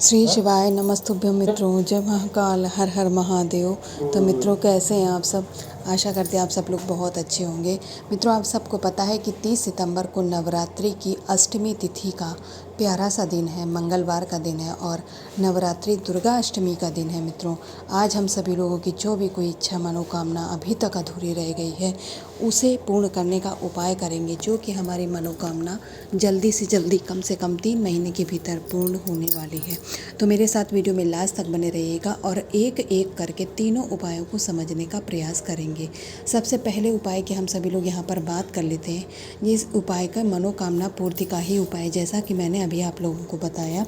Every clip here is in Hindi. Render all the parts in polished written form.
श्री शिवाय नमस्तुभ्यं मित्रों, जय महाकाल, हर हर महादेव। तो मित्रों, कैसे हैं आप सब? आशा करते हैं आप सब लोग बहुत अच्छे होंगे। मित्रों, आप सबको पता है कि 30 सितंबर को नवरात्रि की अष्टमी तिथि का प्यारा सा दिन है, मंगलवार का दिन है और नवरात्रि दुर्गा अष्टमी का दिन है। मित्रों, आज हम सभी लोगों की जो भी कोई इच्छा मनोकामना अभी तक अधूरी रह गई है उसे पूर्ण करने का उपाय करेंगे, जो कि हमारी मनोकामना जल्दी से जल्दी कम से कम 3 महीने के भीतर पूर्ण होने वाली है। तो मेरे साथ वीडियो में लास्ट तक बने रहिएगा और एक एक करके तीनों उपायों को समझने का प्रयास करेंगे। सबसे पहले उपाय की हम सभी लोग यहाँ पर बात कर लेते हैं। इस उपाय का मनोकामना पूर्ति का ही उपाय, जैसा कि मैंने अभी आप लोगों को बताया।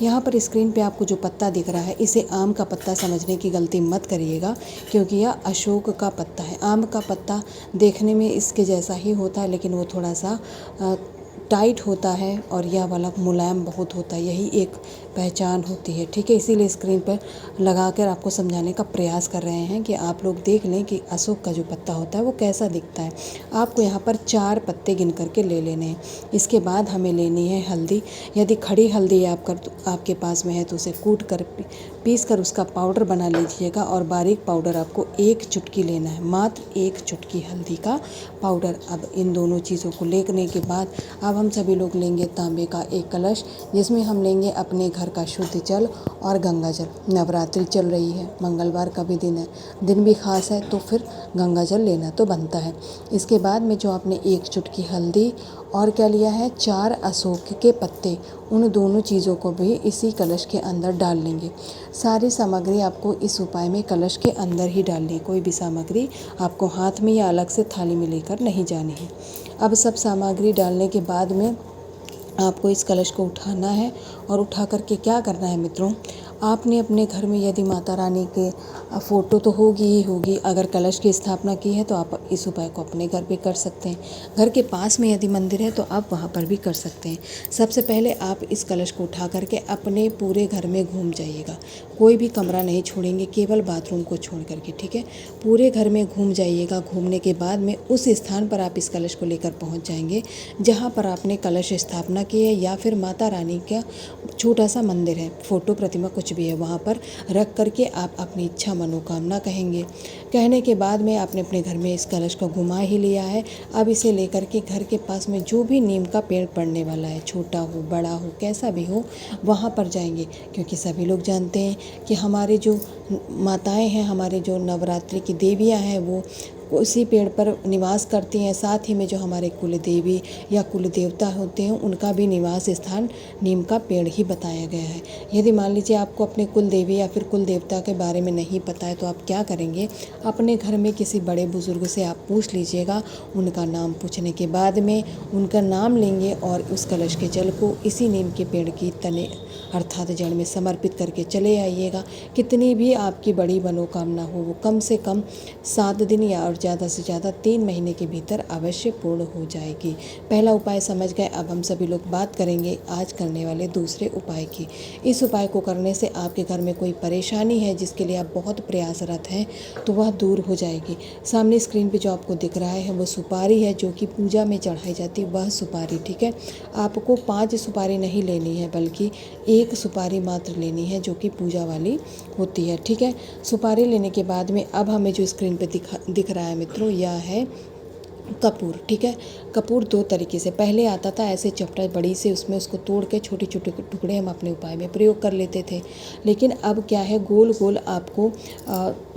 यहाँ पर स्क्रीन पे आपको जो पत्ता दिख रहा है, इसे आम का पत्ता समझने की गलती मत करिएगा, क्योंकि यह अशोक का पत्ता है। आम का पत्ता देखने में इसके जैसा ही होता है, लेकिन वो थोड़ा सा टाइट होता है और यह वाला मुलायम बहुत होता है। यही एक पहचान होती है, ठीक है। इसीलिए स्क्रीन पर लगाकर आपको समझाने का प्रयास कर रहे हैं कि आप लोग देख लें कि अशोक का जो पत्ता होता है वो कैसा दिखता है। आपको यहाँ पर 4 पत्ते गिन करके ले लेने हैं। इसके बाद हमें लेनी है हल्दी। यदि खड़ी हल्दी आपके पास में है तो उसे कूट कर पीस कर उसका पाउडर बना लीजिएगा और बारीक पाउडर आपको 1 चुटकी लेना है, मात्र 1 चुटकी हल्दी का पाउडर। अब इन दोनों चीज़ों को लेने के बाद अब हम सभी लोग लेंगे तांबे का एक कलश, जिसमें हम लेंगे अपने घर का शुद्ध जल और गंगा जल। नवरात्रि चल रही है, मंगलवार का भी दिन है, दिन भी खास है, तो फिर गंगा जल लेना तो बनता है। इसके बाद में जो आपने 1 चुटकी हल्दी और क्या लिया है, 4 अशोक के पत्ते, उन दोनों चीज़ों को भी इसी कलश के अंदर डाल लेंगे। सारी सामग्री आपको इस उपाय में कलश के अंदर ही डालनी है। कोई भी सामग्री आपको हाथ में या अलग से थाली में लेकर नहीं जानी है। अब सब सामग्री डालने के बाद में आपको इस कलश को उठाना है और उठा करके क्या करना है मित्रों, आपने अपने घर में यदि माता रानी के फ़ोटो तो होगी ही होगी, अगर कलश की स्थापना की है तो आप इस उपाय को अपने घर पे कर सकते हैं। घर के पास में यदि मंदिर है तो आप वहाँ पर भी कर सकते हैं। सबसे पहले आप इस कलश को उठा करके अपने पूरे घर में घूम जाइएगा। कोई भी कमरा नहीं छोड़ेंगे, केवल बाथरूम को छोड़ करके, ठीक है। पूरे घर में घूम जाइएगा। घूमने के बाद में उस स्थान पर आप इस कलश को लेकर पहुँच जाएंगे जहाँ पर आपने कलश स्थापना की है, या फिर माता रानी का छोटा सा मंदिर है, फ़ोटो प्रतिमा कुछ भी है, वहाँ पर रख करके आप अपनी इच्छा मनोकामना कहेंगे। कहने के बाद में आपने अपने घर में इस कलश को घुमा ही लिया है। अब इसे लेकर के घर के पास में जो भी नीम का पेड़ पड़ने वाला है, छोटा हो बड़ा हो कैसा भी हो, वहाँ पर जाएंगे। क्योंकि सभी लोग जानते हैं कि हमारे जो माताएं हैं, हमारे जो नवरात्रि की देवियाँ हैं, वो उसी पेड़ पर निवास करती हैं। साथ ही में जो हमारे कुल देवी या कुल देवता होते हैं, उनका भी निवास स्थान नीम का पेड़ ही बताया गया है। यदि मान लीजिए आपको अपने कुल देवी या फिर कुल देवता के बारे में नहीं पता है, तो आप क्या करेंगे, अपने घर में किसी बड़े बुजुर्ग से आप पूछ लीजिएगा। उनका नाम पूछने के बाद में उनका नाम लेंगे और उस कलश के जल को इसी नीम के पेड़ की तने अर्थात जड़ में समर्पित करके चले आइएगा। कितनी भी आपकी बड़ी मनोकामना हो, वो कम से कम 7 दिन या और ज़्यादा से ज़्यादा 3 महीने के भीतर अवश्य पूर्ण हो जाएगी। पहला उपाय समझ गए। अब हम सभी लोग बात करेंगे आज करने वाले दूसरे उपाय की। इस उपाय को करने से आपके घर में कोई परेशानी है जिसके लिए आप बहुत प्रयासरत हैं, तो वह दूर हो जाएगी। सामने स्क्रीन पे जो आपको दिख रहा है वो सुपारी है, जो कि पूजा में चढ़ाई जाती है, वह सुपारी, ठीक है। आपको 5 सुपारी नहीं लेनी है, बल्कि 1 सुपारी मात्र लेनी है, जो कि पूजा वाली होती है, ठीक है। सुपारी लेने के बाद में अब हमें जो स्क्रीन पे दिख रहा है मित्रों, यह है कपूर, ठीक है। कपूर 2 तरीके से पहले आता था, ऐसे चपटा बड़ी से, उसमें उसको तोड़ के छोटे छोटे टुकड़े हम अपने उपाय में प्रयोग कर लेते थे। लेकिन अब क्या है, गोल गोल आपको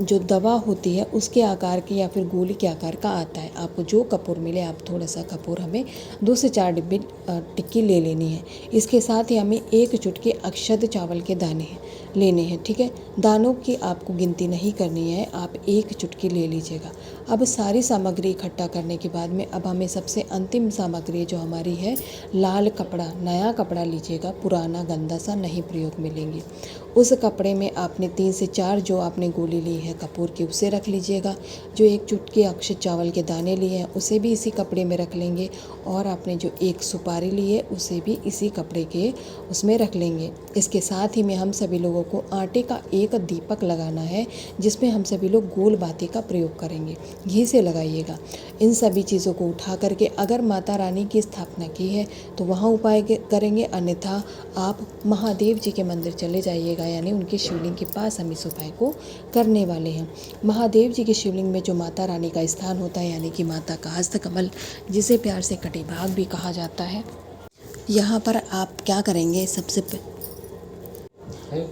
जो दवा होती है उसके आकार के या फिर गोली के आकार का आता है। आपको जो कपूर मिले, आप थोड़ा सा कपूर हमें 2 से 4 डिब्बी टिक्की ले लेनी है। इसके साथ ही हमें 1 चुटकी अक्षत चावल के दाने लेने हैं, ठीक है। दानों की आपको गिनती नहीं करनी है, आप 1 चुटकी ले लीजिएगा। अब सारी सामग्री इकट्ठा करने के बाद में अब हमें सबसे अंतिम सामग्री जो हमारी है, लाल कपड़ा, नया कपड़ा लीजिएगा, पुराना गंदा सा नहीं प्रयोग में लेंगे। उस कपड़े में आपने 3 से 4 जो आपने गोली ली है कपूर की, उसे रख लीजिएगा। जो 1 चुटकी अक्षत चावल के दाने लिए हैं उसे भी इसी कपड़े में रख लेंगे, और आपने जो 1 सुपारी ली है उसे भी इसी कपड़े के उसमें रख लेंगे। इसके साथ ही में हम सभी लोगों को आटे का 1 दीपक लगाना है, जिसमें हम सभी लोग गोल बाती का प्रयोग करेंगे। घी से लगाइएगा। इन सभी चीज़ों को उठा करके अगर माता रानी की स्थापना की है तो वहाँ उपाय करेंगे, अन्यथा आप महादेव जी के मंदिर चले जाइएगा, यानी उनके शिवलिंग के पास हम इस उपाय को करने वाले हैं। महादेव जी के शिवलिंग में जो माता रानी का स्थान होता है, यानी कि माता का हस्तकमल, जिसे प्यार से कटिभाग भी कहा जाता है, यहाँ पर आप क्या करेंगे,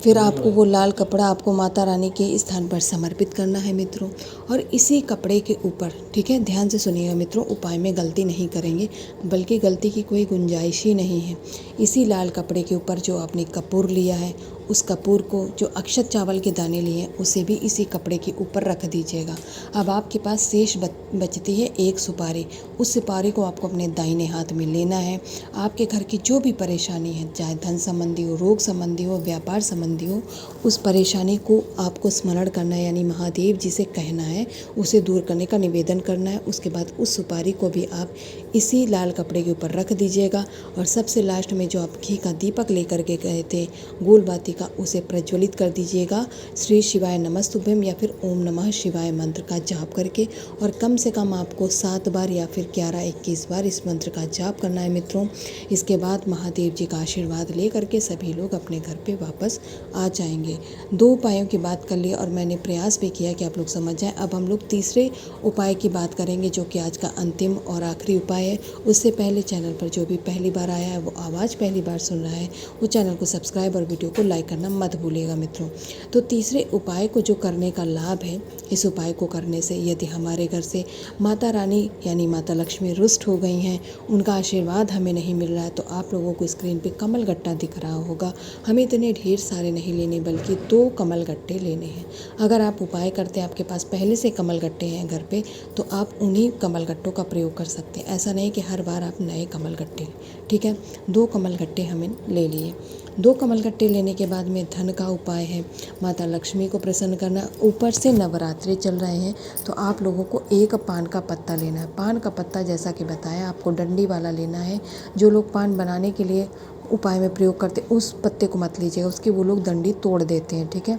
फिर आपको वो लाल कपड़ा आपको माता रानी के स्थान पर समर्पित करना है मित्रों। और इसी कपड़े के ऊपर, ठीक है, ध्यान से सुनिएगा मित्रों, उपाय में गलती नहीं करेंगे, बल्कि गलती की कोई गुंजाइश ही नहीं है। इसी लाल कपड़े के ऊपर जो आपने कपूर लिया है, उस कपूर को, जो अक्षत चावल के दाने लिए हैं, उसे भी इसी कपड़े के ऊपर रख दीजिएगा। अब आपके पास शेष बचती है एक सुपारी। उस सुपारी को आपको अपने दाहिने हाथ में लेना है। आपके घर की जो भी परेशानी है, चाहे धन संबंधी हो, रोग संबंधी हो, व्यापार संबंधी हो, उस परेशानी को आपको स्मरण करना है, यानी महादेव जी से कहना है, उसे दूर करने का निवेदन करना है। उसके बाद उस सुपारी को भी आप इसी लाल कपड़े के ऊपर रख दीजिएगा। और सबसे लास्ट में जो आप घी का दीपक लेकर के गए थे, गोल बाती का, उसे प्रज्वलित कर दीजिएगा श्री शिवाय नमस्तुभ्यम या फिर ओम नमः शिवाय मंत्र का जाप करके। और कम से कम आपको 7 बार या फिर 11-21 बार इस मंत्र का जाप करना है मित्रों। इसके बाद महादेव जी का आशीर्वाद ले करके सभी लोग अपने घर पे वापस आ जाएंगे। 2 उपायों की बात कर ली और मैंने प्रयास भी किया कि आप लोग समझ जाएं। अब हम लोग तीसरे उपाय की बात करेंगे, जो कि आज का अंतिम और आखिरी उपाय है। उससे पहले चैनल पर जो भी पहली बार आया है, वो आवाज़ पहली बार सुन रहा है, वो चैनल को सब्सक्राइब और वीडियो को लाइक करना मत भूलिएगा मित्रों। तो तीसरे उपाय को जो करने का लाभ है, इस उपाय को करने से यदि हमारे घर से माता रानी यानी माता लक्ष्मी रुष्ट हो गई हैं, उनका आशीर्वाद हमें नहीं मिल रहा है, तो आप लोगों को स्क्रीन पे कमल गट्टा दिख रहा होगा। हमें इतने ढेर सारे नहीं लेने, बल्कि 2 कमल गट्टे लेने हैं। अगर आप उपाय करते हैं, आपके पास पहले से कमल गट्टे हैं घर पे, तो आप उन्हीं कमल गट्टों का प्रयोग कर सकते हैं। ऐसा नहीं कि हर बार आप नए कमल गट्टे, ठीक है। 2 कमल गट्टे हमें ले लिए। 2 कमल गट्टे लेने के बाद में धन का उपाय है, माता लक्ष्मी को प्रसन्न करना। ऊपर से नवरात्रि चल रहे हैं, तो आप लोगों को 1 पान का पत्ता लेना है। पान का पत्ता जैसा कि बताया आपको डंडी वाला लेना है। जो लोग पान बनाने के लिए उपाय में प्रयोग करते, उस पत्ते को मत लीजिएगा, उसकी वो लोग डंडी तोड़ देते हैं, ठीक है।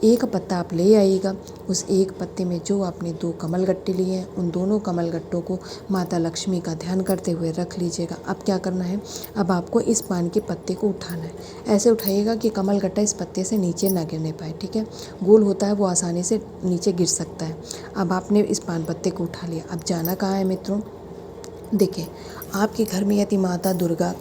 1 पत्ता आप ले आइएगा। उस 1 पत्ते में जो आपने 2 कमल गट्टे लिए हैं, उन दोनों कमल गट्टों को माता लक्ष्मी का ध्यान करते हुए रख लीजिएगा। अब क्या करना है, अब आपको इस पान के पत्ते को उठाना है। ऐसे उठाइएगा कि कमल गट्टा इस पत्ते से नीचे ना गिरने पाए, ठीक है। गोल होता है, वो आसानी से नीचे गिर सकता है। अब आपने इस पान पत्ते को उठा लिया। अब जाना कहाँ है मित्रों, देखिए, आपके घर में यदि माता दुर्गा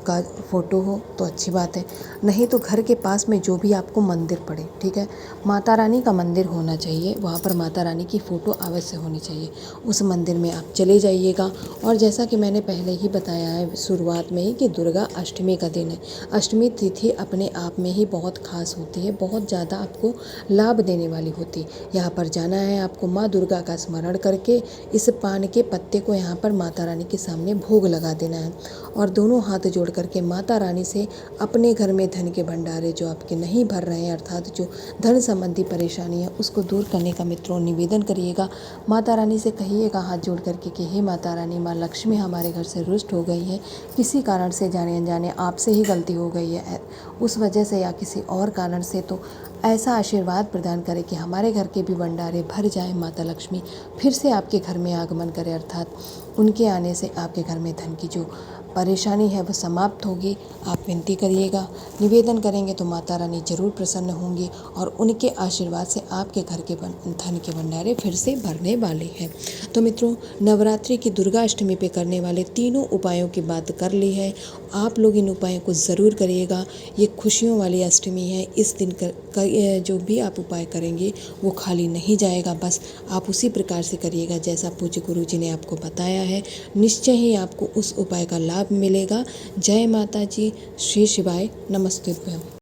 का फ़ोटो हो तो अच्छी बात है, नहीं तो घर के पास में जो भी आपको मंदिर पड़े, ठीक है, माता रानी का मंदिर होना चाहिए, वहाँ पर माता रानी की फ़ोटो अवश्य होनी चाहिए। उस मंदिर में आप चले जाइएगा। और जैसा कि मैंने पहले ही बताया है शुरुआत में ही कि दुर्गा अष्टमी का दिन है। अष्टमी तिथि अपने आप में ही बहुत खास होती है, बहुत ज़्यादा आपको लाभ देने वाली होती है। यहाँ पर जाना है आपको, माँ दुर्गा का स्मरण करके इस पान के पत्ते को यहाँ पर माता रानी के सामने भोग लगा देना है। और दोनों हाथ जोड़ करके माता रानी से अपने घर में धन के भंडारे जो आपके नहीं भर रहे हैं, अर्थात जो धन संबंधी परेशानी है, उसको दूर करने का मित्रों निवेदन करिएगा। माता रानी से कहिएगा हाथ जोड़ करके कि हे माता रानी, माँ लक्ष्मी हमारे घर से रुष्ट हो गई है, किसी कारण से जाने अनजाने आपसे ही गलती हो गई है, उस वजह से या किसी और कारण से, तो ऐसा आशीर्वाद प्रदान करें कि हमारे घर के भी भंडारे भर जाए, माता लक्ष्मी फिर से आपके घर में आगमन करे, अर्थात उनके आने से आपके घर में धन की जो परेशानी है वह समाप्त होगी। आप विनती करिएगा, निवेदन करेंगे तो माता रानी जरूर प्रसन्न होंगी और उनके आशीर्वाद से आपके घर के धन के भंडारे फिर से भरने वाले हैं। तो मित्रों, नवरात्रि की दुर्गा अष्टमी पे करने वाले तीनों उपायों की बात कर ली है। आप लोग इन उपायों को ज़रूर करिएगा। ये खुशियों वाली अष्टमी है। इस दिन जो भी आप उपाय करेंगे वो खाली नहीं जाएगा। बस आप उसी प्रकार से करिएगा जैसा पूज्य गुरु जी ने आपको बताया है। निश्चय ही आपको उस उपाय का लाभ मिलेगा। जय माता जी, श्री शिवाय नमस्तुभ्यम।